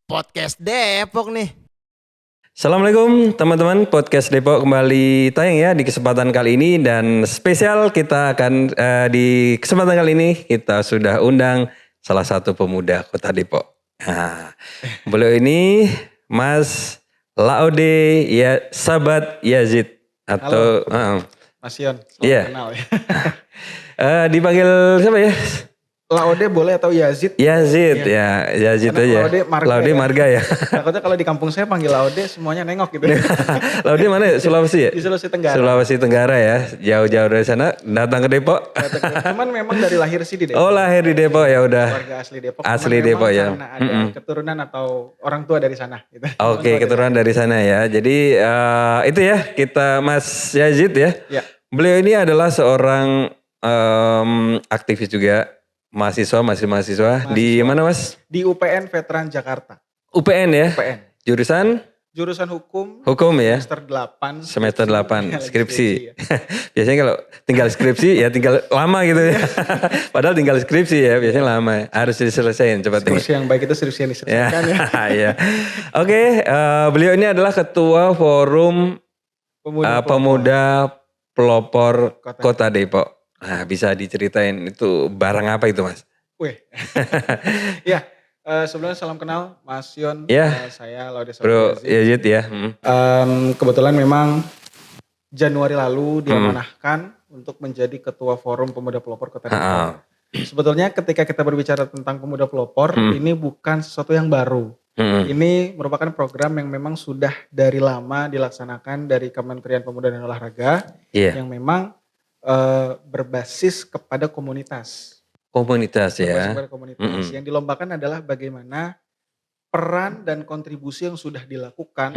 Podcast Depok nih. Assalamualaikum teman-teman, podcast Depok kembali tayang ya di kesempatan kali ini, dan spesial kita akan di kesempatan kali ini kita sudah undang salah satu pemuda Kota Depok. Nah, beliau ini Mas Laude ya Sabat Yazid atau Mas Yon, selamat Iya. kenal ya. Dipanggil siapa ya? Laude boleh atau Yazid? Yazid Iya. ya, Yazid Karena aja. Laude marga Laude ya. marga ya. Takutnya kalau di kampung saya panggil Laude semuanya nengok gitu. Laude mana ya? Sulawesi ya? Di Sulawesi Tenggara. Sulawesi Tenggara ya, jauh-jauh dari sana datang ke Depok. Cuman memang dari lahir sih di Depok. Oh, lahir di Depok ya udah. Keluarga asli Depok. Asli Cuman Depok memang ya. Karena ada keturunan atau orang tua dari sana. Gitu. Oke, keturunan dari sana ya. Jadi itu ya kita Mas Yazid ya. Ya. Beliau ini adalah seorang aktivis juga, mahasiswa di mana Mas? Di UPN Veteran Jakarta. UPN ya. UPN. Jurusan Hukum ya. semester 8. Semester 8 skripsi. Ya. Biasanya kalau tinggal skripsi ya tinggal lama gitu ya. Padahal tinggal skripsi ya biasanya lama. Harus diselesaikan cepat ini. Skripsi yang baik itu skripsi yang diselesaikan ya. Ya. Oke, beliau ini adalah ketua forum pemuda pelopor Kota Depok. Nah, bisa diceritain itu barang apa itu Mas? Wih. Ya, sebelumnya salam kenal Mas Yon. Ya. Saya Laude Bro Sabat Yazid Yazid. ya. Kebetulan memang Januari lalu diamanahkan untuk menjadi ketua forum pemuda pelopor Kota Depok. Sebetulnya ketika kita berbicara tentang pemuda pelopor, ini bukan sesuatu yang baru. Ini merupakan program yang memang sudah dari lama dilaksanakan dari Kementerian Pemuda dan Olahraga, yang memang berbasis kepada komunitas. Komunitas ya. Berbasis kepada komunitas. Yang dilombakan adalah bagaimana peran dan kontribusi yang sudah dilakukan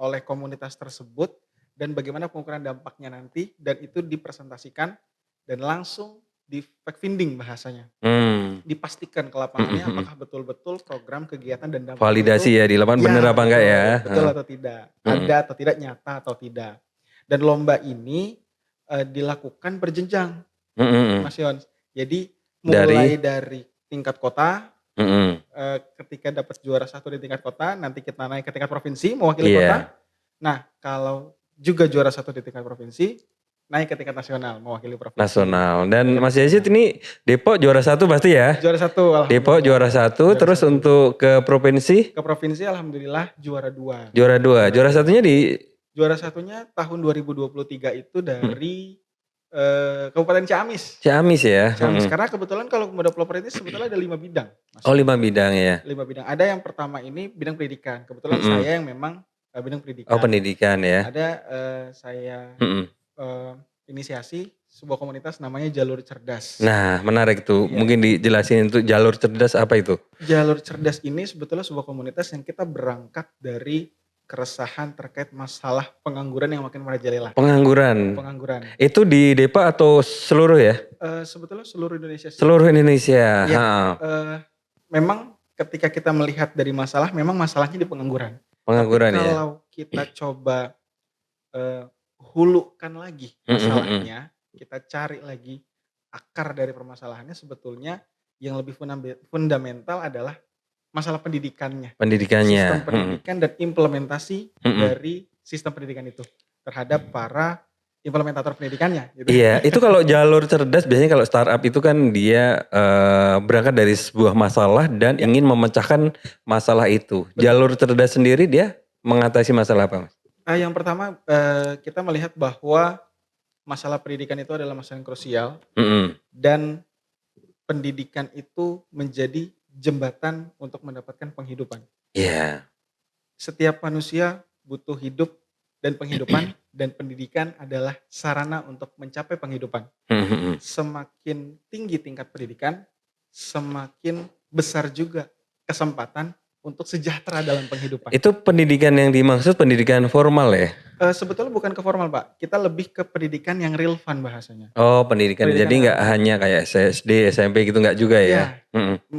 oleh komunitas tersebut dan bagaimana pengukuran dampaknya nanti, dan itu dipresentasikan dan langsung di fact finding bahasanya. Dipastikan ke lapangannya apakah betul-betul program kegiatan dan dampak validasi itu, ya di lapangan bener apa enggak ya? Betul atau tidak, ada atau tidak, nyata atau tidak. Dan lomba ini dilakukan berjenjang, Mas Yon. Jadi mulai dari tingkat kota, ketika dapat juara 1 di tingkat kota, nanti kita naik ke tingkat provinsi mewakili kota. Nah, kalau juga juara 1 di tingkat provinsi, naik ke tingkat nasional mewakili provinsi. Nasional. Dan Mas Yazid ini Depok juara 1 pasti ya? Juara 1. Depok juara 1, terus untuk ke provinsi? Ke provinsi alhamdulillah juara 2. Juara 2. Juara satunya di? Juara satunya tahun 2023 itu dari Kabupaten Ciamis. Ciamis ya? Ciamis, karena kebetulan kalau pemuda pelopor ini sebetulnya ada 5 bidang. Oh 5 bidang ya? 5 bidang. Ada yang pertama ini bidang pendidikan. Kebetulan saya yang memang bidang pendidikan. Oh pendidikan ya? Ada saya inisiasi sebuah komunitas namanya Jalur Cerdas. Nah menarik tuh, mungkin dijelasin untuk Jalur Cerdas apa itu? Jalur Cerdas ini sebetulnya sebuah komunitas yang kita berangkat dari keresahan terkait masalah pengangguran yang makin merajalela. Pengangguran. Itu di Depok atau seluruh ya? Sebetulnya seluruh Indonesia. Seluruh Indonesia. Ya, memang ketika kita melihat dari masalah, memang masalahnya di pengangguran. Pengangguran. Tapi kalau kita coba hulukan lagi masalahnya, kita cari lagi akar dari permasalahannya, sebetulnya yang lebih fundamental adalah masalah pendidikannya. Sistem pendidikan dan implementasi dari sistem pendidikan itu terhadap para implementator pendidikannya. Gitu. Iya, itu kalau Jalur Cerdas biasanya kalau startup itu kan dia berangkat dari sebuah masalah dan ingin memecahkan masalah itu. Betul. Jalur Cerdas sendiri dia mengatasi masalah apa, Mas? Yang pertama kita melihat bahwa masalah pendidikan itu adalah masalah yang krusial dan pendidikan itu menjadi jembatan untuk mendapatkan penghidupan. Iya. Setiap manusia butuh hidup dan penghidupan dan pendidikan adalah sarana untuk mencapai penghidupan. Semakin tinggi tingkat pendidikan, semakin besar juga kesempatan untuk sejahtera dalam penghidupan. Itu pendidikan yang dimaksud pendidikan formal ya? Sebetulnya bukan ke formal Pak, kita lebih ke pendidikan yang relevan bahasanya. Oh pendidikan, jadi nggak hanya kayak SD, SMP gitu nggak juga ya?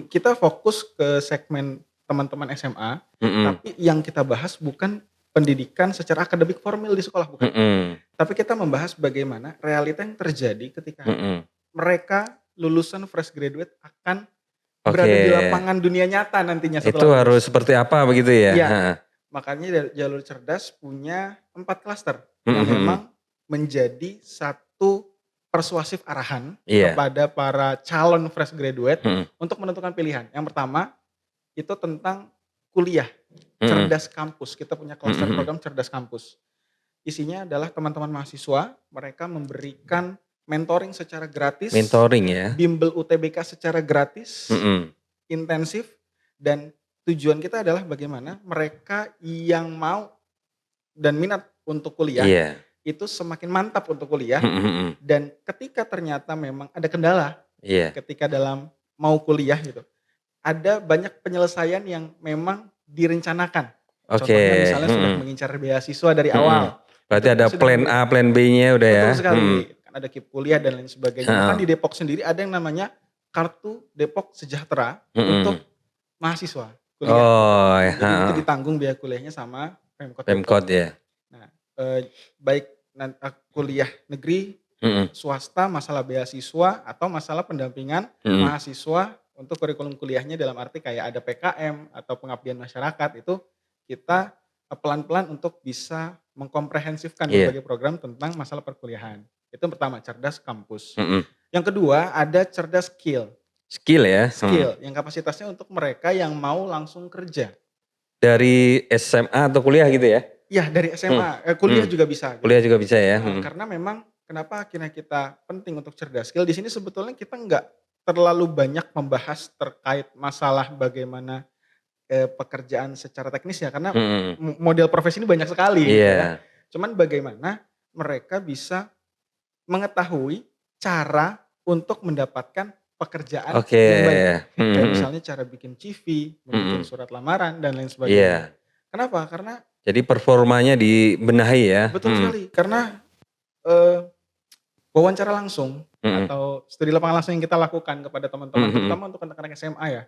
Kita fokus ke segmen teman-teman SMA, tapi yang kita bahas bukan pendidikan secara akademik formal di sekolah, bukan. Tapi kita membahas bagaimana realita yang terjadi ketika mereka lulusan fresh graduate akan berada di Oke. lapangan dunia nyata nantinya Itu setelah harus lulus. seperti apa begitu ya? Iya. Heeh. Makanya jalur cerdas punya 4 klaster Mhm yang mhm. memang menjadi satu persuasif arahan Iya. kepada para calon fresh graduate Mhm. untuk menentukan pilihan. Yang pertama itu tentang kuliah, Mhm. cerdas kampus. Kita punya Mhm klaster mhm. program cerdas kampus. Isinya adalah teman-teman mahasiswa, mereka memberikan mentoring secara gratis, Mentoring ya? bimbel UTBK secara gratis, Mhm. intensif, dan tujuan kita adalah bagaimana mereka yang mau dan minat untuk kuliah Iya. itu semakin mantap untuk kuliah, Mhm mhm. dan ketika ternyata memang ada kendala Iya. ketika dalam mau kuliah gitu, ada banyak penyelesaian yang memang direncanakan. Oke. Contohnya misalnya sudah Mhm. mengincar beasiswa dari Mhm. awal, Berarti itu pun ada sudah plan A, plan B-nya udah ya? betul Mhm. sekali, kan ada KIP kuliah dan lain sebagainya. Bahkan Heeh. di Depok sendiri ada yang namanya Kartu Depok Sejahtera Mhm. untuk mahasiswa kuliah gitu. Oh, Nah, jadi itu heeh. ditanggung biaya kuliahnya sama Pemkot Depok. Pemkot ya? Nah, baik kuliah negeri, Mhm. swasta, masalah beasiswa, atau masalah pendampingan Mhm. mahasiswa untuk kurikulum kuliahnya dalam arti kayak ada PKM atau pengabdian masyarakat, itu kita pelan-pelan untuk bisa mengkomprehensifkan Iya. berbagai program tentang masalah perkuliahan. Itu yang pertama, cerdas kampus. Mhm. Yang kedua ada cerdas skill. Skill ya? Mhm. Skill yang kapasitasnya untuk mereka yang mau langsung kerja. Dari SMA atau kuliah gitu ya? Ya dari Mhm. SMA, kuliah Mhm. juga bisa gitu. Kuliah juga bisa ya? Mhm. Karena memang kenapa akhirnya kita penting untuk cerdas skill, di sini sebetulnya kita nggak terlalu banyak membahas terkait masalah bagaimana, pekerjaan secara teknis ya, karena Mhm. model profesi ini banyak sekali gitu ya. Iya. Cuman bagaimana mereka bisa mengetahui cara untuk mendapatkan pekerjaan Oke. yang baik. Mhm Kayak mhm. misalnya cara bikin CV, membikin Mhm. surat lamaran dan lain sebagainya. Iya. Kenapa? Karena Jadi performanya dibenahi ya? betul Mhm. sekali, karena, eee, wawancara langsung Mhm. atau studi lapangan langsung yang kita lakukan kepada teman-teman, Mhm mhm. terutama untuk anak-anak SMA ya.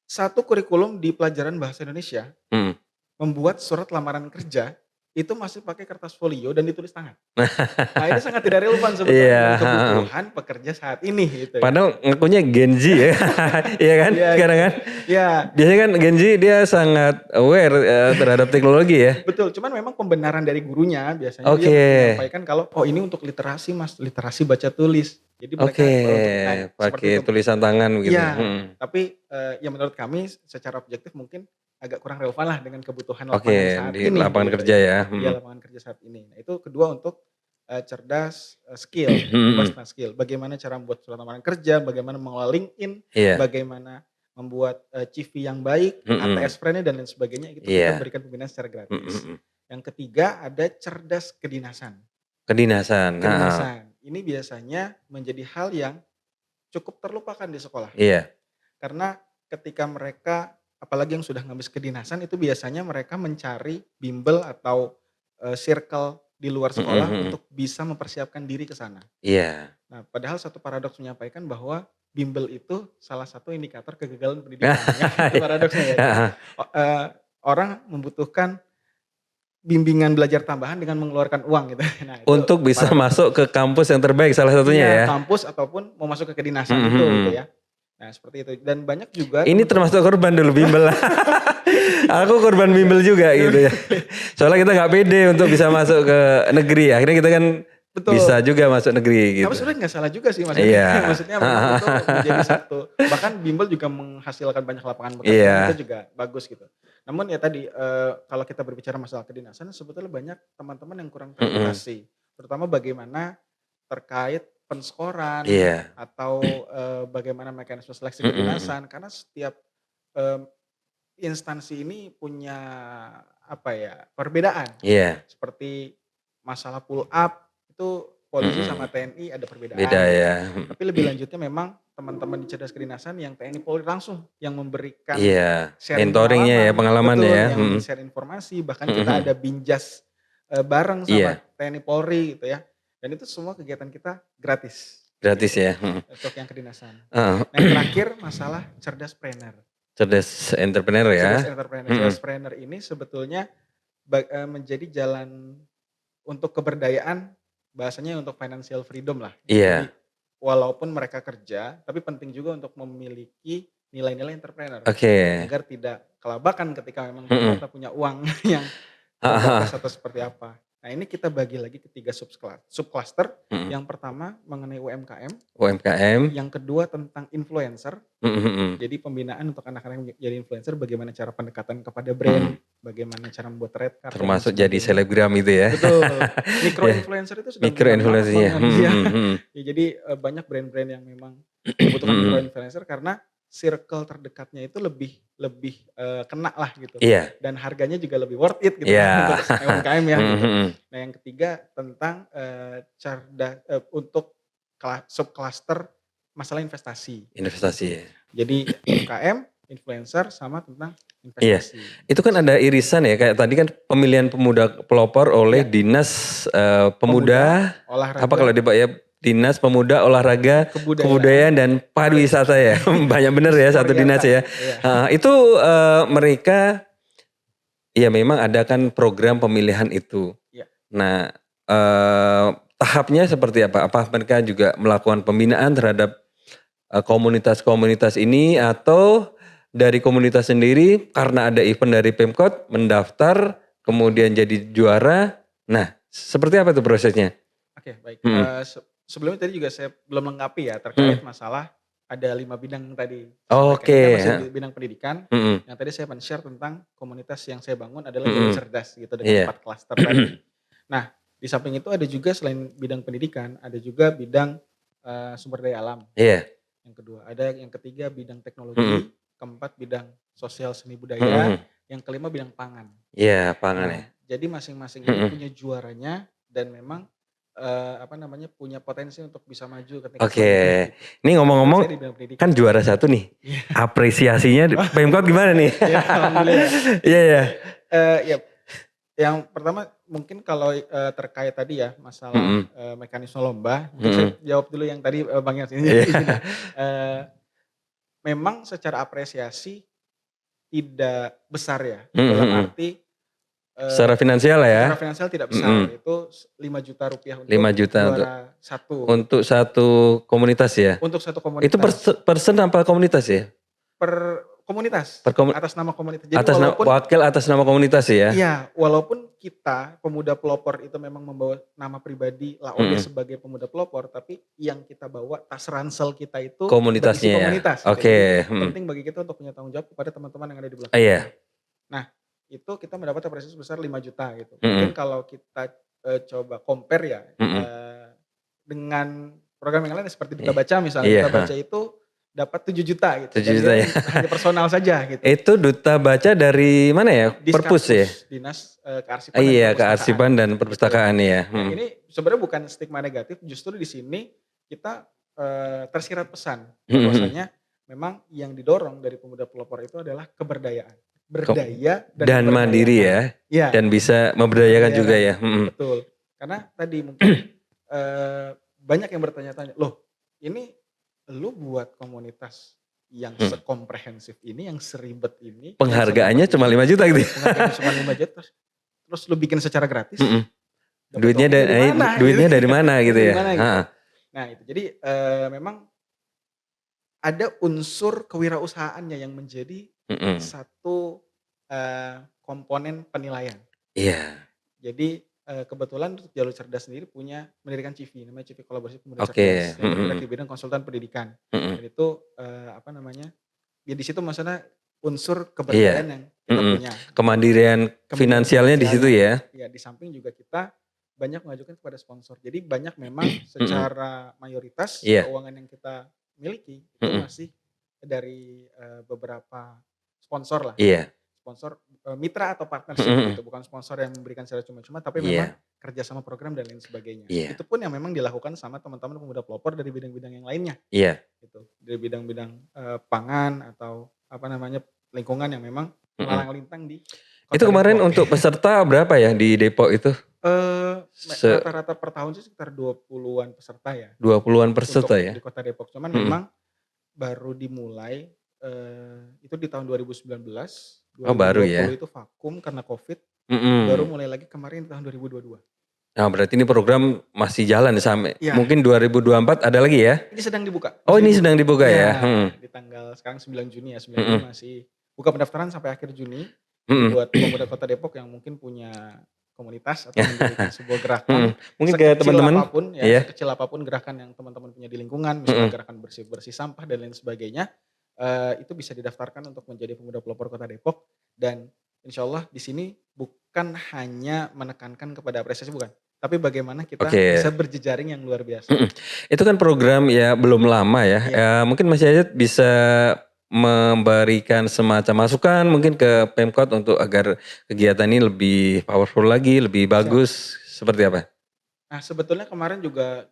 Satu kurikulum di pelajaran bahasa Indonesia, Mhm. membuat surat lamaran kerja, itu masih pakai kertas folio dan ditulis tangan. Nah ini sangat tidak relevan sebetulnya Iya, dengan heeh. kebutuhan pekerja saat ini gitu ya. Padahal ngakunya Gen Z ya, iya kan Iya sekarang gitu. kan? Iya, Biasanya kan Gen Z dia sangat aware terhadap teknologi ya. betul. Cuman memang pembenaran dari gurunya biasanya dia Oke, menyampaikan kalau, "Oh ini untuk literasi Mas, literasi baca tulis." Jadi oke, mereka untuk nah seperti pakai itu. tulisan tangan begitu. Iya, Mhm. tapi, ya menurut kami secara objektif mungkin agak kurang relevan lah dengan kebutuhan Oke, lapangan saat di ini lapangan gitu kerja ya. ya. Iya Mhm. lapangan kerja saat ini. Nah itu kedua untuk, cerdas, skill, Mhm. berbasis skill. Bagaimana cara membuat surat lamaran kerja, bagaimana mengelola LinkedIn, Iya. bagaimana membuat, CV yang baik, Mhm. ATS friendly dan lain sebagainya, itu kita Iya. berikan pembinaan secara Mhm gratis. mhm. Yang ketiga ada cerdas kedinasan. Kedinasan, heeh. Kedinasan, ini biasanya menjadi hal yang cukup terlupakan di sekolah. Iya. Karena ketika mereka, apalagi yang sudah ngemis kedinasan, itu biasanya mereka mencari bimbel atau, circle di luar Mhm sekolah mhm. untuk bisa mempersiapkan diri ke sana. Iya. Nah, padahal satu paradoks menyampaikan bahwa bimbel itu salah satu indikator kegagalan pendidikan ya, itu paradoksnya ya. Jadi, Heeh. orang membutuhkan bimbingan belajar tambahan dengan mengeluarkan uang gitu. Nah, itu Untuk bisa paradoks. masuk ke kampus yang terbaik salah satunya Iya, ya. kampus ataupun mau masuk ke kedinasan Mhm itu gitu mhm. ya. Nah, seperti itu dan banyak juga Ini teman-teman. termasuk korban dulu bimbel. Aku korban bimbel juga gitu ya. Soalnya kita nggak pede untuk bisa masuk ke negeri. Akhirnya kita kan bisa Betul. juga masuk negeri Tapi gitu. sebenarnya nggak salah juga sih maksudnya. Iya. Maksudnya memang itu menjadi satu, bahkan bimbel juga menghasilkan banyak lapangan pekerjaan, Iya. itu juga bagus gitu. Namun ya tadi, kalau kita berbicara masalah kedinasan, sebetulnya banyak teman-teman yang kurang Mhm. teredukasi. Terutama bagaimana terkait penskoran Iya. atau, bagaimana mekanisme seleksi Mhm mhm. kedinasan. Karena setiap, mmm, instansi ini punya apa ya, perbedaan. Iya. Seperti masalah pull up itu polisi sama Mhm. TNI ada Beda perbedaan gitu ya. ya. Tapi lebih lanjutnya memang teman-teman di cerdas kedinasan yang TNI Polri langsung yang memberikan Iya. sharing Mentoringnya ya, pengalaman, pengalaman betul, ya. yang Mhm. share informasi, bahkan Mhm kita mhm. ada binjas, bareng sama Iya. TNI Polri gitu ya. Dan itu semua kegiatan kita gratis Gratis gitu ya. Mhm. untuk yang kedinasan. Heeh. Nah, yang terakhir masalah cerdas planner. Cerdas entrepreneur Cerdas ya. entrepreneur. Mhm. Cerdas planner ini sebetulnya menjadi jalan untuk keberdayaan, bahasanya untuk financial freedom lah. Jadi Iya. walaupun mereka kerja, tapi penting juga untuk memiliki nilai-nilai entrepreneur Oke. agar tidak kelabakan ketika memang Mm-mm. ternyata punya uang yang Ah, ah, terbatas ah. atau seperti apa. Nah ini kita bagi lagi ke 3 subcluster. Mm-mm. Yang pertama mengenai UMKM, UMKM. yang kedua tentang influencer. Mm-mm. Jadi pembinaan untuk anak-anak yang jadi influencer, bagaimana cara pendekatan kepada Mm-mm. brand, bagaimana cara membuat red card dan lain Termasuk jadi sebagainya. selebgram itu ya. Betul, mikro Ya, influencer itu sedang mikro berkembang influencernya. banget ya. Mm-mm. Ya jadi banyak brand-brand yang memang membutuhkan mikro Mm-mm. influencer karena circle terdekatnya itu lebih lebih kena lah gitu. Iya. Dan harganya juga lebih worth it gitu Iya. untuk UMKM ya gitu. Mm-mm. Nah yang ketiga tentang untuk subcluster masalah investasi. Investasi ya. Jadi UMKM, influencer sama tentang Iya, investasi. itu kan ada irisan ya, kayak tadi kan pemilihan pemuda pelopor oleh Ya, Dinas pemuda, Pemuda, apa kalau olahraga, di Pak ya, Dinas Pemuda, Olahraga, kebudayaan, Kebudayaan dan Pariwisata ya, banyak bener ya satu dinas pariwisata ya. ya. Itu mereka, ya memang ada kan program pemilihan itu. Ya. Nah, tahapnya seperti apa? Apa mereka juga melakukan pembinaan terhadap komunitas-komunitas ini atau dari komunitas sendiri karena ada event dari Pemkot mendaftar kemudian jadi juara. Nah, seperti apa tuh prosesnya? Oke, baik. Mm-mm. Sebelumnya tadi juga saya belum lengkapi ya terkait Mm-mm. masalah ada 5 bidang tadi sampaikan. Oke. Ini kan masih di bidang pendidikan. Mm-mm. Yang tadi saya men-share tentang komunitas yang saya bangun adalah Jalur Mm-mm. Cerdas gitu dengan Iya. 4 klaster tadi. Nah, di samping itu ada juga selain bidang pendidikan, ada juga bidang sumber daya alam. Iya. Yang kedua, ada yang ketiga bidang Mm-mm. teknologi, keempat bidang sosial seni budaya, Mm-mm. yang kelima bidang pangan. Iya, pangan ya. Nah, jadi masing-masing ini Mm-mm. punya juaranya dan memang punya potensi untuk bisa maju ketika Oke, selanjutnya gitu. ini Kebetulan ngomong-ngomong saya di bidang pendidikan. kan juara 1 nih. Iya. Apresiasinya Pemkot gimana nih? Ya, alhamdulillah. Iya ya. Ya, yang pertama mungkin kalau terkait tadi ya masalah Mm-mm. mekanisme lomba, mungkin saya Mm-mm. jawab dulu yang tadi Bang Yas ini. Iya. Memang secara apresiasi tidak besar ya, dalam Mm-mm. arti Secara finansial ya. secara finansial tidak besar, Mm-mm. itu 5 juta rupiah 5 untuk juta juara satu. untuk satu komunitas ya. Untuk satu Itu komunitas. person apa komunitas ya? Per komunitas, Per atas nama komunitas. Jadi atas wakil atas nama komunitas ya. Iya, walaupun kita pemuda pelopor itu memang membawa nama pribadi Laode sebagai pemuda pelopor, tapi yang kita bawa tas ransel kita itu Komunitasnya berisi ya. komunitas. Oke. Jadi penting bagi kita untuk punya tanggung jawab kepada teman-teman yang ada di belakang. Iya. Nah, itu kita mendapat apresiasi sebesar 5 juta gitu. Mm-mm. Mungkin kalau kita coba compare ya Mm-mm. dengan program yang lain seperti Duta Iya. Baca misalnya. Iya, Duta Baca itu dapat 7 juta gitu. 7 Dan juta dia ya. hanya personal saja gitu. Itu Duta Baca dari mana ya? Perpus ya? Dinas Kearsipan Iya, dan Kearsipan dan Perpustakaan ya. Nah, ini sebenarnya bukan stigma negatif, justru di sini kita tersirat pesan bahwasanya memang yang didorong dari pemuda pelopor itu adalah keberdayaan, berdaya dan mandiri ya. Ya. Dan bisa memberdayakan juga ya. Betul. Karena tadi mungkin banyak yang bertanya-tanya, loh ini lu buat komunitas yang sekomprehensif ini, yang seribet ini. Penghargaannya cuma 5 juta gitu. Penghargaannya cuma 5 juta. Terus lu bikin secara gratis. Duitnya dari mana gitu ya. Nah itu jadi memang ada unsur kewirausahaannya yang menjadi satu komponen penilaian. Iya. Jadi kebetulan untuk Jalur Cerdas sendiri mendirikan CV, namanya CV Kolaborasi Pemuda Cerdas. Yang bergerak di bidang konsultan pendidikan. Dan itu ya di situ maksudnya unsur keberdayaan yang kita punya. Kemandirian finansialnya di situ ya. Ya di samping juga kita banyak mengajukan kepada sponsor. Jadi banyak memang secara mayoritas keuangan yang kita miliki itu masih dari beberapa sponsor lah. Iya. Sponsor mitra atau partnership gitu, bukan sponsor yang memberikan secara cuma-cuma, tapi memang kerjasama program dan lain sebagainya. Itu pun yang memang dilakukan sama teman-teman pemuda pelopor dari bidang-bidang yang lainnya. Iya. Gitu. Dari bidang-bidang pangan atau lingkungan yang memang melalang lintang di Itu kemarin untuk peserta berapa ya di Depok itu? Rata-rata per tahun sih sekitar 20-an peserta ya. 20-an peserta ya. Di Kota Depok. Cuman memang baru dimulai itu di tahun 2019. 2020 baru ya. Itu vakum karena Covid. Baru mulai lagi kemarin di tahun 2022. Nah, berarti ini program masih jalan sampai Iya. mungkin 2024 ada lagi ya? Ini sedang dibuka. Oh, ini Masih sedang dibuka ya? Di tanggal sekarang 9 Juni ya. 9 Juni Mm-mm. masih buka pendaftaran sampai akhir Juni. Mm-mm. Buat pemuda Kota Depok yang mungkin punya komunitas atau mendirikan sebuah gerakan. Mungkin kayak teman-teman. Apapun ya, Iya. sekecil apapun gerakan yang teman-teman punya di lingkungan, misalnya Mm-mm. gerakan bersih-bersih sampah dan lain sebagainya, itu bisa didaftarkan untuk menjadi pemuda pelopor Kota Depok. Dan insya Allah di sini bukan hanya menekankan kepada apresiasi, bukan. Tapi bagaimana kita Oke. bisa berjejaring yang luar biasa. Itu kan program ya belum lama ya. Iya. Mungkin Mas Yayat bisa memberikan semacam masukan mungkin ke Pemkot untuk agar kegiatan ini lebih powerful lagi, lebih bagus. Seperti apa? Nah sebetulnya kemarin juga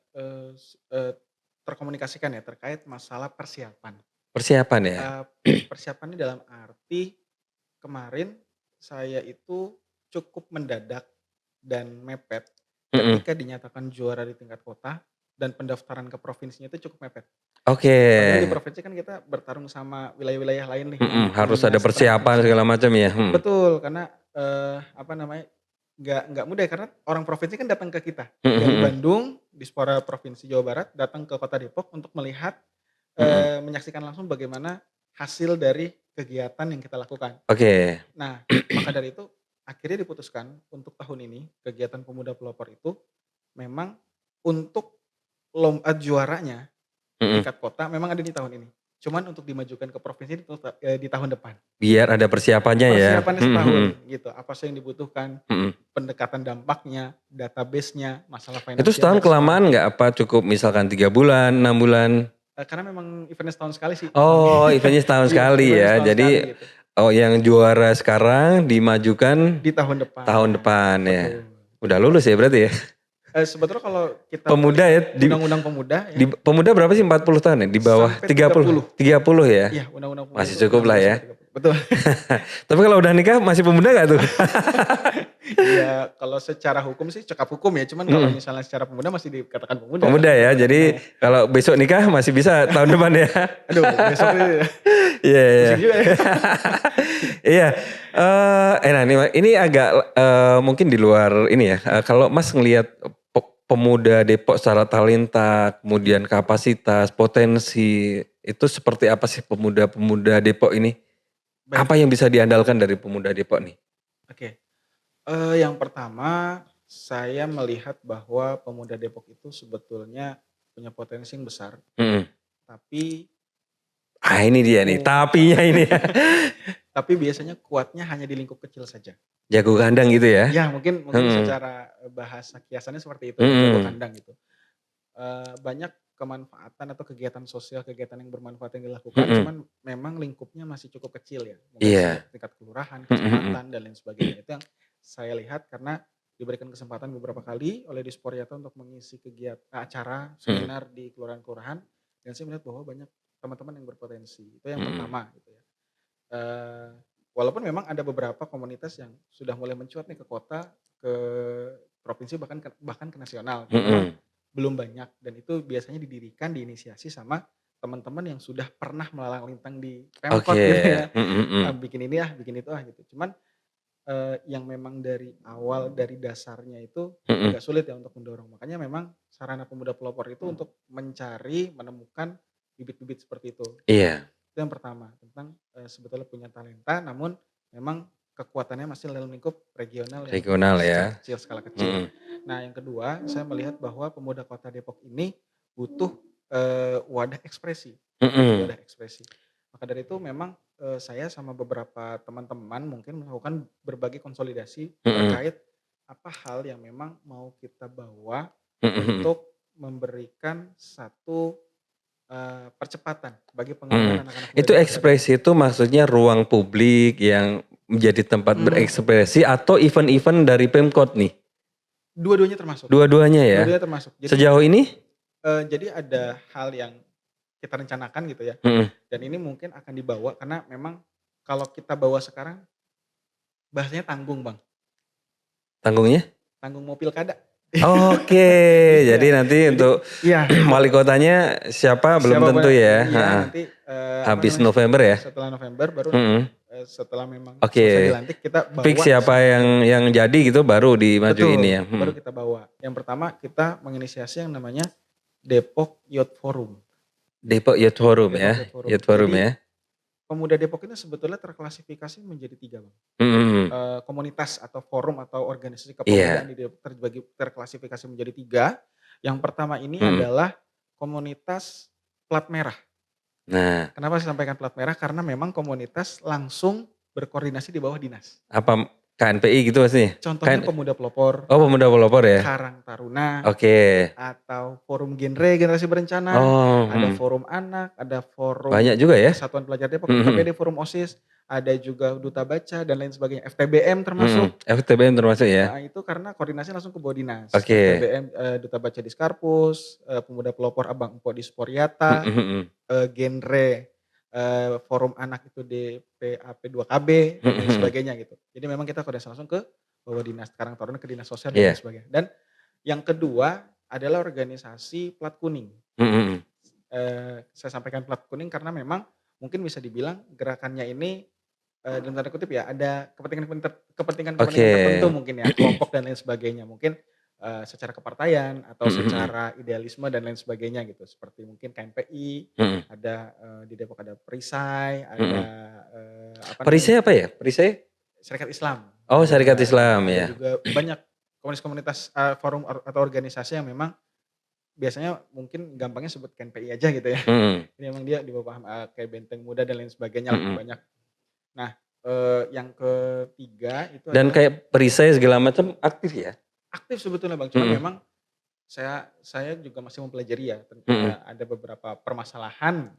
terkomunikasikan ya terkait masalah persiapan. Persiapan ya? Persiapannya dalam arti kemarin saya itu cukup mendadak dan mepet Mm-mm. ketika dinyatakan juara di tingkat kota dan pendaftaran ke provinsinya itu cukup mepet. Oke. Padahal di provinsi kan kita bertarung sama wilayah-wilayah lain nih. Harus punya ada persiapan strength. segala macam ya. Betul, karena nggak mudah ya, karena orang provinsi kan datang ke kita dari Bandung, Dispora Provinsi Jawa Barat datang ke Kota Depok untuk melihat menyaksikan langsung bagaimana hasil dari kegiatan yang kita lakukan. Oke. Nah, maka dari itu akhirnya diputuskan untuk tahun ini kegiatan pemuda pelopor itu memang untuk juaranya tingkat kota memang ada di tahun ini. Cuman untuk dimajukan ke provinsi di tahun depan. Biar ada persiapannya ya. Persiapannya setahun gitu. Apa sih yang dibutuhkan? Mm-mm. Pendekatan dampaknya, database-nya, masalah finansial. Itu setahun kelamaan nggak apa cukup misalkan 3 bulan, 6 bulan? Karena memang eventnya setahun sekali sih. Oh, eventnya setahun sekali Eventnya ya. setahun Jadi sekali gitu. yang juara sekarang dimajukan Di tahun depan. tahun depan ya. Betul. Udah lulus ya berarti ya? Sebetulnya kalau kita Pemuda ya, undang-undang pemuda ya, di pemuda berapa sih 40 tahun ya? Di bawah Sampai 30 ya? iya undang-undang pemuda Masih itu cukup lah ya. 16 sampai 30. Betul. Tapi kalau udah nikah masih pemuda gak tuh? Iya, kalau secara hukum sih cekap hukum ya, cuman kalau misalnya secara pemuda masih dikatakan pemuda. Pemuda ya, jadi kalau besok nikah masih bisa tahun depan ya. Aduh, besok Iya, iya. pusing juga ya. Iya. Nah ini agak mungkin di luar ini ya. Kalau Mas ngelihat pemuda Depok secara talenta, kemudian kapasitas, potensi, itu seperti apa sih pemuda-pemuda Depok ini? Baik. Apa yang bisa diandalkan dari pemuda Depok nih? Oke. Yang pertama, saya melihat bahwa pemuda Depok itu sebetulnya punya potensi yang besar, tapi ini dia nih, tapinya ini ya. tapi biasanya kuatnya hanya di lingkup kecil saja. Jago kandang gitu ya? Ya mungkin secara bahasa kiasannya seperti itu, jago kandang gitu. Banyak kemanfaatan atau kegiatan sosial, kegiatan yang bermanfaat yang dilakukan, cuman memang lingkupnya masih cukup kecil ya. Mungkin tingkat kelurahan, kecamatan dan lain sebagainya. Itu yang saya lihat karena diberikan kesempatan beberapa kali oleh Disporiata untuk mengisi kegiatan acara, seminar di kelurahan-kelurahan, dan saya melihat bahwa banyak teman-teman yang berpotensi. Itu yang pertama gitu ya. Walaupun memang ada beberapa komunitas yang sudah mulai mencuat nih ke kota, ke provinsi bahkan ke nasional. Belum banyak, dan itu biasanya didirikan, diinisiasi sama teman-teman yang sudah pernah melalang lintang di Pemkot gitu ya. Bikin ini bikin itu gitu. Cuman yang memang dari awal, dari dasarnya itu agak sulit ya untuk mendorong. Makanya memang sarana pemuda pelopor itu untuk mencari, menemukan bibit-bibit seperti itu. Iya. Itu yang pertama, tentang sebetulnya punya talenta, namun memang kekuatannya masih dalam lingkup regional ya. Kecil, skala kecil. Nah yang kedua, saya melihat bahwa pemuda kota Depok ini butuh wadah ekspresi. Wadah ekspresi. Maka dari itu memang saya sama beberapa teman-teman mungkin melakukan berbagai konsolidasi terkait apa hal yang memang mau kita bawa untuk memberikan satu percepatan bagi pengembangan anak-anak muda. Itu ekspresi itu maksudnya ruang publik yang menjadi tempat berekspresi atau event-event dari Pemkot nih? Dua-duanya termasuk. Dua-duanya ya? Dua-duanya termasuk. Jadi, sejauh ini? Jadi ada hal yang kita rencanakan gitu ya. Dan ini mungkin akan dibawa karena memang kalau kita bawa sekarang bahasanya tanggung Bang. Tanggungnya? Tanggung mau pilkada. Oke, jadi nanti untuk wali kotanya siapa belum tentu ya. Nanti habis November ya. Setelah November baru setelah memang Oke. selesai dilantik kita bawa. Fix siapa yang jadi gitu baru dimajuin Betul, ya. baru kita bawa. Yang pertama kita menginisiasi yang namanya Depok Youth Forum. Depok Youth Forum Depok ya. Youth Forum. Youth Forum Jadi ya. Pemuda Depok ini sebetulnya terklasifikasi menjadi 3 Bang. Hmm. Komunitas atau forum atau organisasi Iya. kepemudaan di Depok terklasifikasi menjadi 3. Yang pertama ini adalah komunitas plat merah. Nah, Kenapa saya sampaikan plat merah? Karena memang komunitas langsung berkoordinasi di bawah dinas. apa KNPI gitu maksudnya? Contohnya Pemuda Pelopor, Oh, Pemuda Pelopor ya. Karang Taruna, Oke. atau forum genre generasi berencana, Oh, ada forum anak, ada forum banyak juga ya. Kesatuan Pelajar Depok, KPD, forum OSIS, ada juga Duta Baca dan lain sebagainya, FTBM termasuk. FTBM termasuk ya. Nah, itu karena koordinasi langsung ke bawah dinas. Oke. FTBM, Duta Baca di Skarpus, Pemuda Pelopor Abang Empok di Sporiata, genre forum anak itu di PAP 2KB dan lain sebagainya gitu. Jadi memang kita koordinasi langsung ke bawah dinas, Karang Taruna ke dinas sosial dan lain sebagainya. Dan yang kedua adalah organisasi plat kuning. Saya sampaikan plat kuning karena memang mungkin bisa dibilang gerakannya ini dalam tanda kutip ya ada kepentingan tertentu mungkin ya, kelompok dan lain sebagainya. Mungkin secara kepartaian atau secara idealisme dan lain sebagainya gitu. Seperti mungkin KNPI, ada di Depok ada Perisai, ada Perisai apa ya? Perisai? Syarikat Islam. Oh, Syarikat Islam ada ya. juga banyak komunitas-komunitas forum atau organisasi yang memang biasanya mungkin gampangnya sebut KNPI aja gitu ya. Ini memang dia di bawah kayak Benteng Muda dan lain sebagainya lah, banyak. Nah, yang ketiga itu Dan adalah kayak perisai segala macam aktif ya? aktif sebetulnya Bang, cuman memang saya juga masih mempelajari ya, ada beberapa permasalahan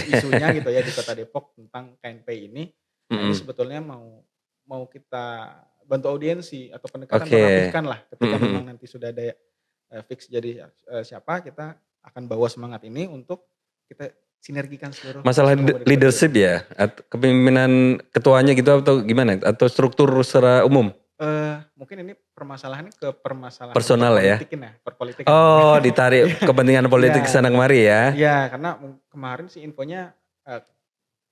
isunya gitu ya di Kota Depok tentang KNPI ini. Nah, ini sebetulnya mau kita bantu audiensi atau pendekatan merapihkan lah ketika memang nanti sudah ada fix jadi siapa, kita akan bawa semangat ini untuk kita sinergikan seluruh Masalah leadership ya? Kepemimpinan ketuanya gitu atau gimana? Atau struktur secara umum? Mungkin ini permasalahannya ke permasalahan personal ya? perpolitikan. Oh, ditarik kepentingan politik sana kemari ya? Iya, karena kemarin sih infonya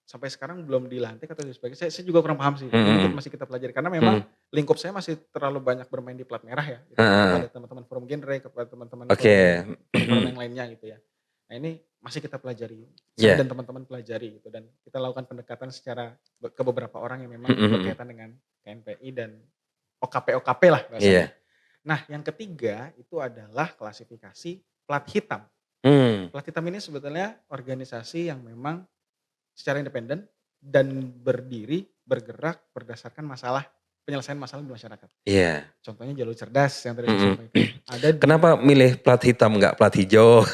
sampai sekarang belum dilantik atau sebagainya. Saya juga kurang paham sih. Ini masih kita pelajari karena memang lingkup saya masih terlalu banyak bermain di plat merah ya. Gitu. Kepada teman-teman forum genre, kepada teman-teman forum yang lainnya gitu ya. Nah, ini masih kita pelajari. Saya dan teman-teman pelajari gitu dan kita lakukan pendekatan secara ke beberapa orang yang memang berkaitan dengan KNPI dan OKP lah bahasanya. Nah, yang ketiga itu adalah klasifikasi plat hitam. Plat hitam ini sebetulnya organisasi yang memang secara independen dan bergerak berdasarkan penyelesaian masalah di masyarakat. Iya. Contohnya jalur cerdas yang tadi saya sampaikan. Kenapa milih plat hitam nggak plat hijau?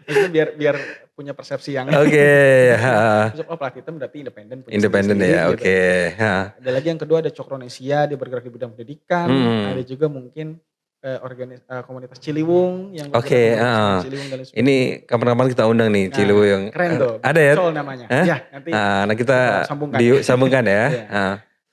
Maksudnya biar punya persepsi yang plat hitam berarti independen. Independen ya, oke. Ada lagi yang kedua ada Cokronesia, dia bergerak di bidang pendidikan. Ada juga mungkin komunitas Ciliwung yang bergerak Ciliwung dan lain sebagainya. Ini kapan-kapan kita undang nih Ciliwung yang keren tuh. Ada ya? Sol namanya. Ya, nanti kita sambungkan ya.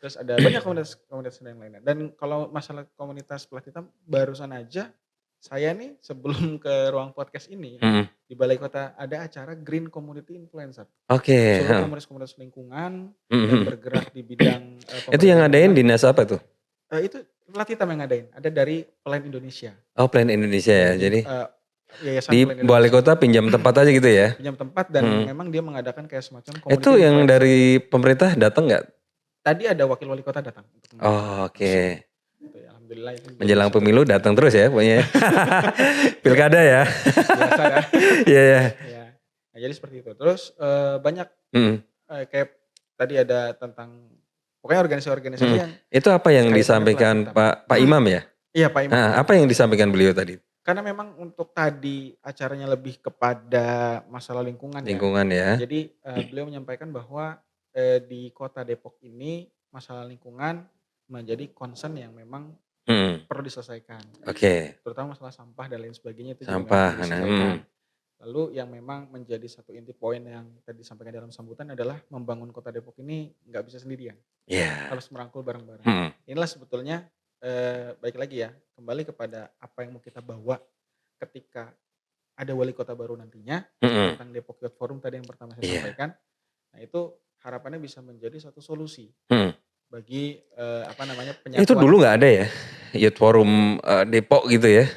Terus ada banyak komunitas yang lainnya. Dan kalau masalah komunitas plat hitam barusan aja saya nih sebelum ke ruang podcast ini di Balai Kota ada acara Green Community Influencer. Seluruh komunitas lingkungan yang bergerak di bidang itu yang ngadain dinas apa tuh? Itu plat hitam yang ngadain. Ada dari Plan Indonesia. Oh, Plan Indonesia ya. Jadi di Balai Kota pinjam tempat aja gitu ya? Pinjam tempat dan memang dia mengadakan kayak semacam komunitas. Itu yang dari pemerintah datang nggak? Tadi ada wakil wali kota datang. Oh, oke. Alhamdulillah. Menjelang pemilu datang terus ya pokoknya. Pilkada ya. Biasa ya. Iya. Nah, jadi seperti itu. Terus banyak kayak tadi ada tentang pokoknya organisasi-organisasi yang itu apa yang disampaikan Pak Imam ya? Iya, Pak Imam. Nah, apa yang disampaikan beliau tadi? Karena memang untuk tadi acaranya lebih kepada masalah lingkungan ya. Jadi beliau menyampaikan bahwa di Kota Depok ini masalah lingkungan menjadi concern yang memang perlu diselesaikan. Terutama masalah sampah dan lain sebagainya itu juga harus diselesaikan. Lalu yang memang menjadi satu inti poin yang tadi disampaikan dalam sambutan adalah membangun Kota Depok ini nggak bisa sendirian. Harus merangkul bareng-bareng. Inilah sebetulnya baik lagi ya, kembali kepada apa yang mau kita bawa ketika ada wali kota baru nantinya tentang Depok Youth Forum tadi yang pertama saya sampaikan. Nah, itu harapannya bisa menjadi satu solusi Hmm. bagi Itu penyatuan. dulu nggak ada ya Youth Forum Depok gitu ya?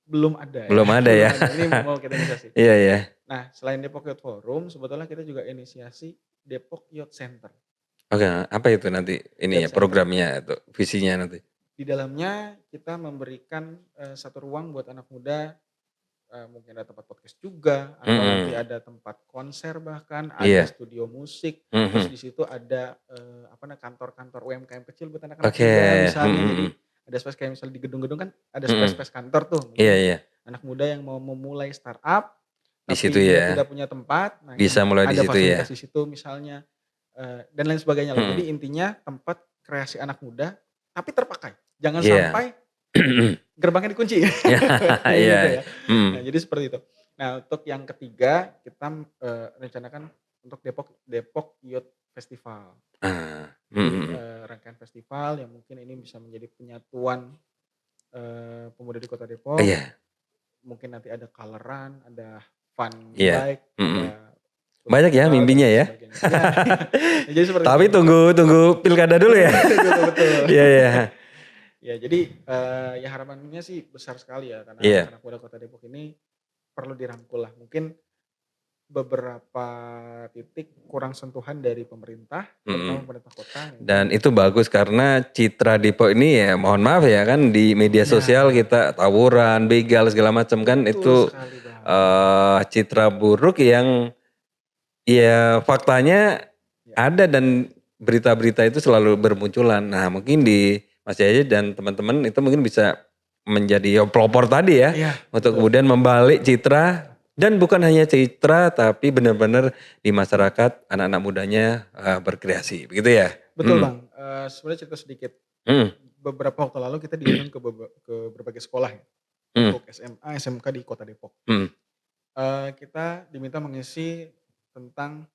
Belum ada ya. Belum ada Belum ya? ada. Ini mau kita inisiasi. Iya iya. Nah, selain Depok Youth Forum, sebetulnya kita juga inisiasi Depok Youth Center. Oke, apa itu nanti ini ya Youth Center. programnya atau visinya nanti? Di dalamnya kita memberikan satu ruang buat anak muda, mungkin ada tempat podcast juga, atau nanti ada tempat konser bahkan, ada Iya. studio musik, Mhm. terus di situ ada kantor-kantor UMKM kecil buat anak-anak Oke. muda misalnya. Mhm. Jadi ada space kayak misalnya di gedung-gedung kan ada Mhm. space kantor tuh. Mungkin Iya iya. anak muda yang mau memulai startup Di tapi situ dia ya. tidak punya tempat, nah Bisa ini mulai di ada situ fasilitas ya. di situ misalnya, dan lain sebagainya lah. Mhm. Jadi intinya tempat kreasi anak muda tapi terpakai. Jangan Iya. sampai gerbangnya dikunci. Kayak Iya. gitu ya. Mhm. Nah, jadi seperti itu. Nah, untuk yang ketiga kita rencanakan untuk Depok Youth Festival. Ah. Jadi Mhm. rangkaian festival yang mungkin ini bisa menjadi penyatuan pemuda di Kota Depok. Iya. Mungkin nanti ada coloran, ada fun Iya. bike, Mhm. ada Banyak ya festival dan mimpinya lain ya. sebagainya. Ya, jadi seperti Tapi itu. tunggu pilkada dulu ya. Betul. Iya iya. Ya, jadi ya harapannya sih besar sekali ya karena Iya. anak muda Kota Depok ini perlu dirangkul lah. Mungkin beberapa titik kurang sentuhan dari pemerintah, terutama pemerintah kota. Dan itu bagus karena citra Depok ini ya mohon maaf ya kan di media sosial kita tawuran, begal segala macam kan itu sekali, Bang. citra buruk yang ya faktanya ada dan berita-berita itu selalu bermunculan. Nah mungkin di Mas Yaya dan teman-teman itu mungkin bisa menjadi pelopor tadi ya Iya, untuk betul. kemudian membalik citra dan bukan hanya citra tapi benar-benar di masyarakat anak-anak mudanya berkreasi begitu ya. Betul Bang, sebenarnya cerita sedikit. Hmm. Beberapa waktu lalu kita diundang ke berbagai sekolah ya, untuk SMA, SMK di Kota Depok. Hmm. Kita diminta mengisi tentang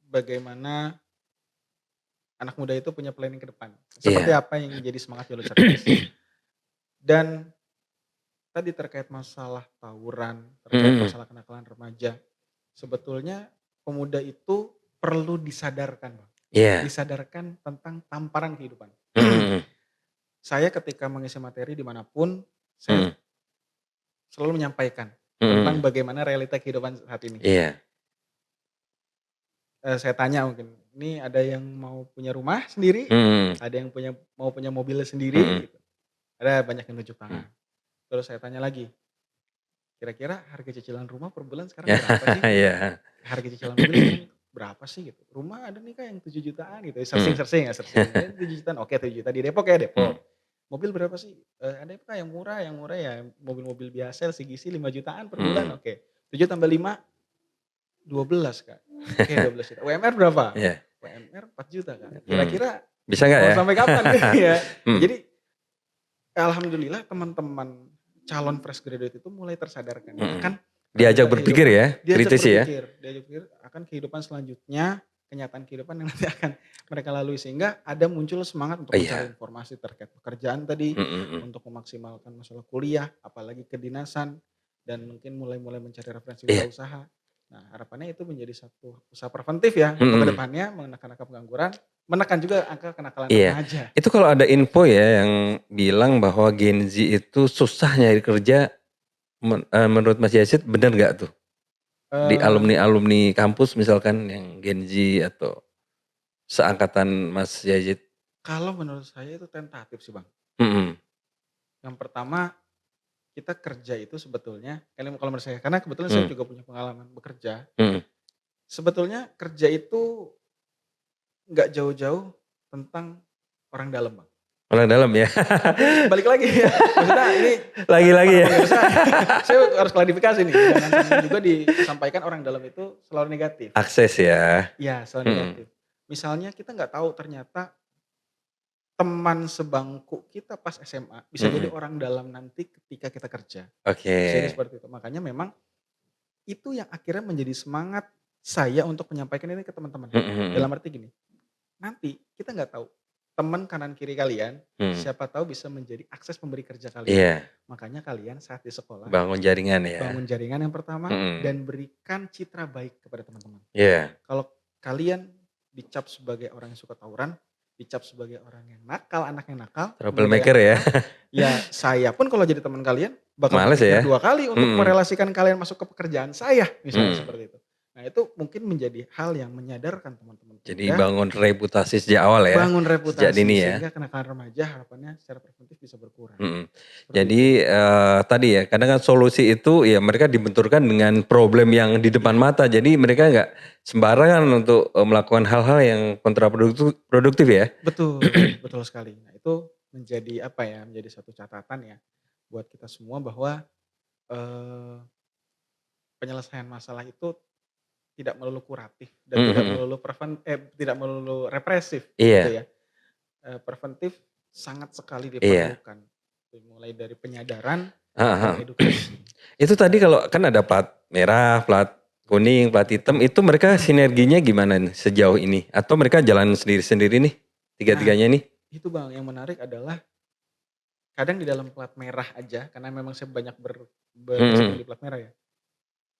bagaimana anak muda itu punya planning ke depan. Seperti Iya. apa yang menjadi semangat Jalur Cerdas. Dan tadi terkait masalah tawuran, terkait masalah kenakalan remaja. Sebetulnya pemuda itu perlu disadarkan, Bang. Iya. Disadarkan tentang tamparan kehidupan. Saya ketika mengisi materi dimanapun, saya selalu menyampaikan tentang bagaimana realita kehidupan saat ini. Iya. Saya tanya mungkin, ini ada yang mau punya rumah sendiri, ada yang mau punya mobil sendiri, gitu. Ada banyak yang nunjuk tangan. Terus saya tanya lagi, kira-kira harga cicilan rumah per bulan sekarang berapa sih? Iya. Harga cicilan mobil sekarang berapa sih gitu? Rumah ada nih Kak yang 7 jutaan gitu, searching. 7 jutaan, oke 7 juta di Depok ya Depok. Mobil berapa sih? Ada Kak yang murah ya mobil-mobil biasa LCGC 5 jutaan per bulan, oke. 7 tambah 5, 12 Kak. Oke 12 juta. UMR berapa? Iya. UMR 4 juta Kak. Kira-kira bisa nggak ya? sampai kapan ya? Jadi alhamdulillah teman-teman calon fresh graduate itu mulai tersadarkan. Kan diajak berpikir ya, kritis ya. Diajak berpikir akan kehidupan selanjutnya, kenyataan kehidupan yang nanti akan mereka lalui sehingga ada muncul semangat untuk mencari informasi terkait pekerjaan tadi, untuk memaksimalkan masalah kuliah, apalagi kedinasan dan mungkin mulai mencari referensi usaha. Nah, harapannya itu menjadi satu usaha preventif ya untuk kedepannya menekan angka pengangguran, menekan juga angka kenakalan remaja. Itu kalau ada info ya yang bilang bahwa Gen Z itu susah nyari kerja, menurut Mas Yazid benar nggak tuh? Di alumni kampus misalkan yang Gen Z atau seangkatan Mas Yazid? Kalau menurut saya itu tentatif sih Bang. Yang pertama kita kerja itu sebetulnya, kalau menurut saya, karena kebetulan saya juga punya pengalaman bekerja. Sebetulnya kerja itu nggak jauh-jauh tentang orang dalam Bang. Orang dalam ya. Balik lagi ya. Maksudnya ini lagi-lagi ya. Saya harus klarifikasi nih. Jangan juga disampaikan orang dalam itu selalu negatif. Akses ya. Iya, selalu negatif. Misalnya kita nggak tahu ternyata teman sebangku kita pas SMA bisa jadi orang dalam nanti ketika kita kerja. Jadi seperti itu. Makanya memang itu yang akhirnya menjadi semangat saya untuk menyampaikan ini ke teman-teman. Dalam arti gini, nanti kita nggak tahu teman kanan kiri kalian, siapa tahu bisa menjadi akses pemberi kerja kalian. Makanya kalian saat di sekolah bangun jaringan ya. Bangun jaringan yang pertama dan berikan citra baik kepada teman-teman. Iya. Kalau kalian dicap sebagai orang yang suka tawuran, dicap sebagai orang yang nakal, anak yang nakal, pemuda yang Troublemaker ya. nakal. Ya saya pun kalau jadi teman kalian bakal Males berpikir ya. 2 kali untuk Mm-mm. merelasikan kalian masuk ke pekerjaan saya, misalnya Mm. seperti itu. Nah itu mungkin menjadi hal yang menyadarkan teman-teman Jadi pemuda, bangun reputasi sejak awal ya. bangun Sejak reputasi dini ya. sehingga kenakalan remaja harapannya secara preventif bisa berkurang. Mm-mm. Seperti itu. Jadi tadi ya kadang kan solusi itu ya mereka dibenturkan dengan problem yang di depan mata. Jadi mereka nggak sembarangan untuk melakukan hal-hal yang kontraproduktif ya. Betul, betul sekali. Nah itu menjadi apa ya, menjadi satu catatan ya buat kita semua bahwa eh, penyelesaian masalah itu tidak melulu kuratif dan tidak Mm-mm. melulu tidak melulu represif gitu Iya, ya. Preventif sangat sekali iya. diperlukan. Mulai dari penyadaran Ah, dan ah. edukasi. Itu tadi kalau kan ada plat merah, plat kuning, plat hitam, Betul. itu mereka sinerginya gimana nih sejauh ini? Atau mereka jalan sendiri-sendiri nih, Nah, tiga-tiganya nih? itu Bang yang menarik adalah kadang di dalam plat merah aja karena memang saya banyak berkecimpung Mm-mm. di plat merah ya.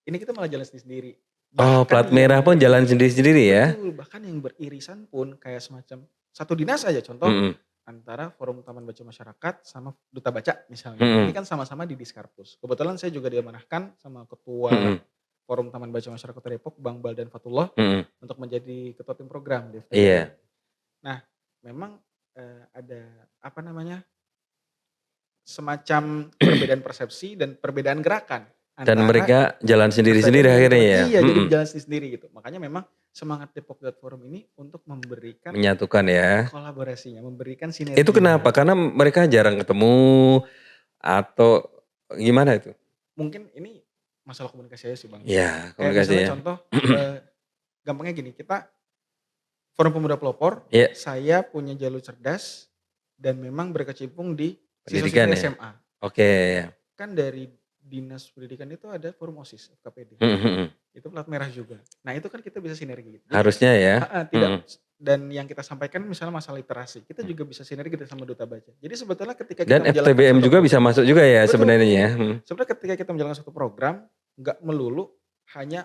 Ini kita malah jalan sendiri. Oh, Bahkan plat merah pun jalan sendiri-sendiri ya? betul, bahkan yang beririsan pun kayak semacam satu dinas aja contoh Mm-mm. antara Forum Taman Baca Masyarakat sama Duta Baca misalnya. Ini Mm-mm. kan sama-sama di Diskarpus. Kebetulan saya juga diamanahkan sama Ketua Mm-mm. Forum Taman Baca Masyarakat Kota Depok, Bang Baldan Fatullah, Mm-mm. untuk menjadi ketua tim program di FTBM. Iya. Nah, memang ada apa namanya semacam perbedaan persepsi dan perbedaan gerakan Dan antara mereka jalan sendiri-sendiri FTBM dan akhirnya teman ya? iya jadi Mm-mm. berjalan sendiri gitu. Makanya memang semangat Depok Youth Forum ini untuk memberikan Menyatukan ya. kolaborasinya, memberikan Itu sinerginya. kenapa? Karena mereka jarang ketemu atau gimana itu? Mungkin ini masalah komunikasi aja sih Bang. Ya, Kayak misalnya komunikasinya. contoh, gampangnya gini, kita Forum Pemuda Pelopor, Iya, saya punya jalur cerdas dan memang berkecimpung di pendidikan siswa-siswi ya. SMA. Oke. Kan dari Dinas Pendidikan itu ada forum OSIS, FKPD. Mm-mm. Itu plat merah juga. Nah itu kan kita bisa sinergi. Jadi Harusnya ya. tidak Mm-mm. dan yang kita sampaikan misalnya masalah literasi, kita juga bisa sinergi sama Duta Baca. Jadi sebetulnya ketika kita Dan menjalankan FTBM suatu juga bisa masuk juga ya sebenarnya ya. betul. Sebenarnya ketika kita menjalankan suatu program, nggak melulu hanya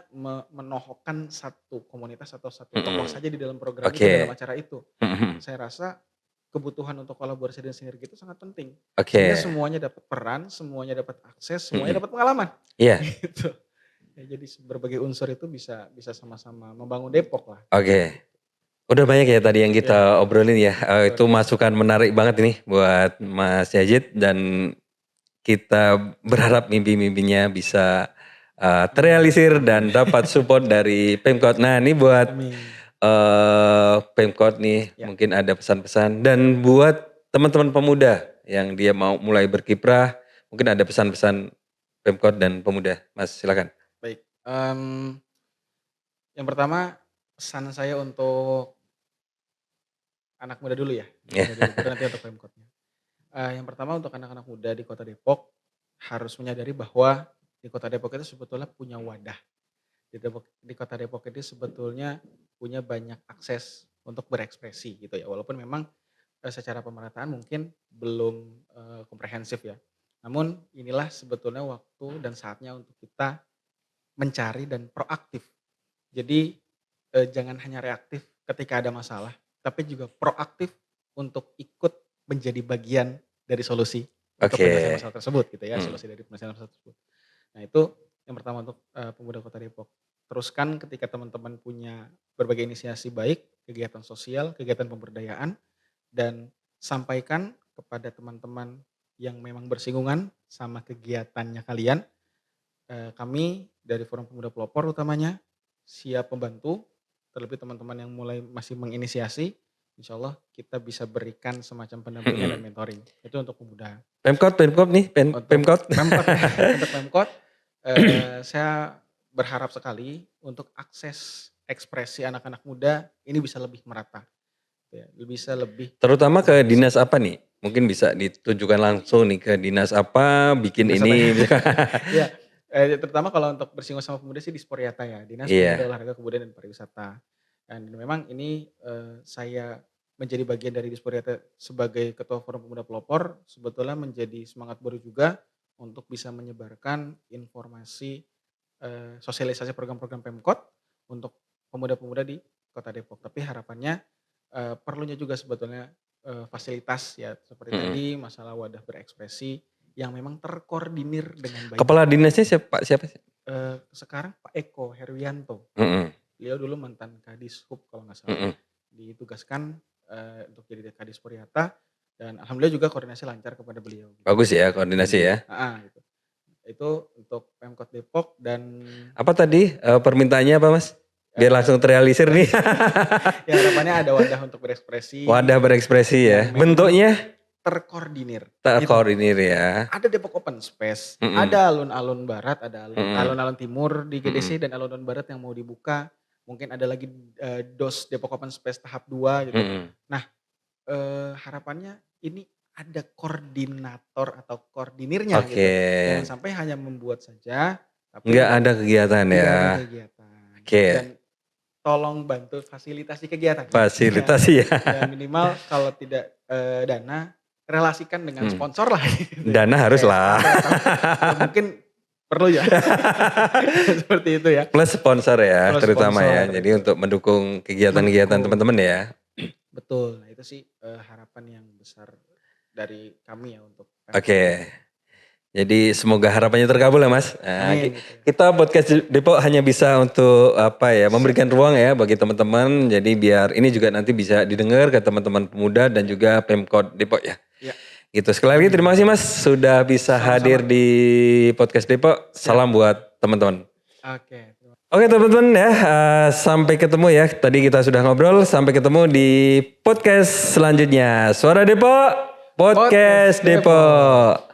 menohokkan satu komunitas atau satu tokoh Mm-mm. saja di dalam program itu, dalam Oke. acara itu. Mm-mm. Saya rasa kebutuhan untuk kolaborasi dan sinergi itu sangat penting. Sehingga Oke. semuanya dapat peran, semuanya dapat akses, semuanya Mm-mm. dapat pengalaman. Iya. Gitu. Ya, jadi berbagai unsur itu bisa bisa sama-sama membangun Depok lah. Oke. Udah banyak ya tadi yang Ya, kita obrolin ya. luar Itu biasa. masukan menarik banget ini buat Mas Yazid dan kita berharap mimpi-mimpinya bisa Amin. terrealisir dan dapat support dari Pemkot. Nah, ini buat Amin. Pemkot nih Ya, mungkin ada pesan-pesan dan buat teman-teman pemuda yang dia mau mulai berkiprah, mungkin ada pesan-pesan Pemkot dan pemuda. Mas silakan. baik. Yang pertama pesan saya untuk anak muda dulu ya. Anak Ya. muda dulu, baru nanti untuk Pemkotnya. Yang pertama untuk anak-anak muda di Kota Depok harus menyadari bahwa di Kota Depok itu sebetulnya punya wadah. Di Kota Depok ini sebetulnya punya banyak akses untuk berekspresi gitu ya. Walaupun memang secara pemerataan mungkin belum komprehensif ya. Namun inilah sebetulnya waktu dan saatnya untuk kita mencari dan proaktif. Jadi jangan hanya reaktif ketika ada masalah, tapi juga proaktif untuk ikut menjadi bagian dari solusi untuk penyelesaian Oke. masalah tersebut gitu ya, Hmm. solusi dari penyelesaian masalah tersebut. Nah itu yang pertama untuk pemuda Kota Depok. Teruskan ketika teman-teman punya berbagai inisiasi baik, kegiatan sosial, kegiatan pemberdayaan, dan sampaikan kepada teman-teman yang memang bersinggungan sama kegiatannya kalian. Kami dari Forum Pemuda Pelopor utamanya siap membantu, terlebih teman-teman yang mulai masih menginisiasi, insya Allah kita bisa berikan semacam pendampingan dan mentoring. Itu untuk pemuda. Pemkot nih, Untuk Pemkot. Pemkot ya, untuk Pemkot, saya berharap sekali untuk akses ekspresi anak-anak muda ini bisa lebih merata, ya, bisa lebih Terutama ke komprehensif. dinas apa nih? Mungkin bisa ditujukan langsung nih ke dinas apa, bikin Dinas apa ya? ini. Ya, terutama kalau untuk bersinggungan sama pemuda sih di Sporiyata ya, Dinas Pemuda Iya. Olahraga Kebudayaan dan Pariwisata. Dan memang ini saya menjadi bagian dari Disporiyata sebagai Ketua Forum Pemuda Pelopor sebetulnya menjadi semangat baru juga untuk bisa menyebarkan informasi sosialisasi program-program Pemkot untuk pemuda-pemuda di Kota Depok. Tapi harapannya perlunya juga sebetulnya fasilitas ya seperti Mm-mm. tadi masalah wadah berekspresi yang memang terkoordinir dengan baik. Kepala dinasnya siapa sih? Sekarang Pak Eko Herwianto, Mm-mm. beliau dulu mantan Kadis Hub kalau nggak salah, Mm-mm. ditugaskan untuk jadi Kadis Puriyata dan alhamdulillah juga koordinasi lancar kepada beliau. Bagus ya koordinasi ya. Gitu. Itu untuk Pemkot Depok dan Apa tadi permintaannya apa Mas? Biar langsung terrealisir nih. ya harapannya ada wadah untuk berekspresi. Wadah berekspresi ya. Yang memang Bentuknya terkoordinir. terkoordinir ya. Ada Depok Open Space, Mm-mm. ada alun-alun barat, ada Mm-mm. alun-alun timur di GDC dan alun-alun barat yang mau dibuka. Mungkin ada lagi DOS Depok Open Space tahap 2 gitu. Mm-mm. Nah, harapannya ini ada koordinator atau koordinirnya Oke. gitu. Jangan sampai hanya membuat saja tapi Nggak ada kegiatan tidak ya. ada kegiatan. Oke. Dan tolong bantu fasilitasi kegiatan. Fasilitasi ya. Dan minimal kalau tidak dana, relasikan dengan sponsor lah. Gitu. Dana harus lah. Mungkin perlu ya. Seperti itu ya. Plus sponsor ya, Plus terutama ya. sponsor. Jadi untuk mendukung kegiatan-kegiatan Mendukung. teman-teman ya. Betul. Nah, itu sih harapan yang besar dari kami ya untuk Oke. Jadi semoga harapannya terkabul ya Mas. Nah, Amin, gitu. kita podcast Depok hanya bisa untuk memberikan ruang ya bagi teman-teman. Jadi biar ini juga nanti bisa didengar ke teman-teman pemuda dan juga Pemkot Depok ya. Ya. Gitu. Sekali lagi terima kasih Mas sudah bisa hadir di podcast Depok. Salam buat teman-teman. Oke. Oke teman-teman ya, sampai ketemu ya. Tadi kita sudah ngobrol, sampai ketemu di podcast selanjutnya. Suara Depok, podcast Depok.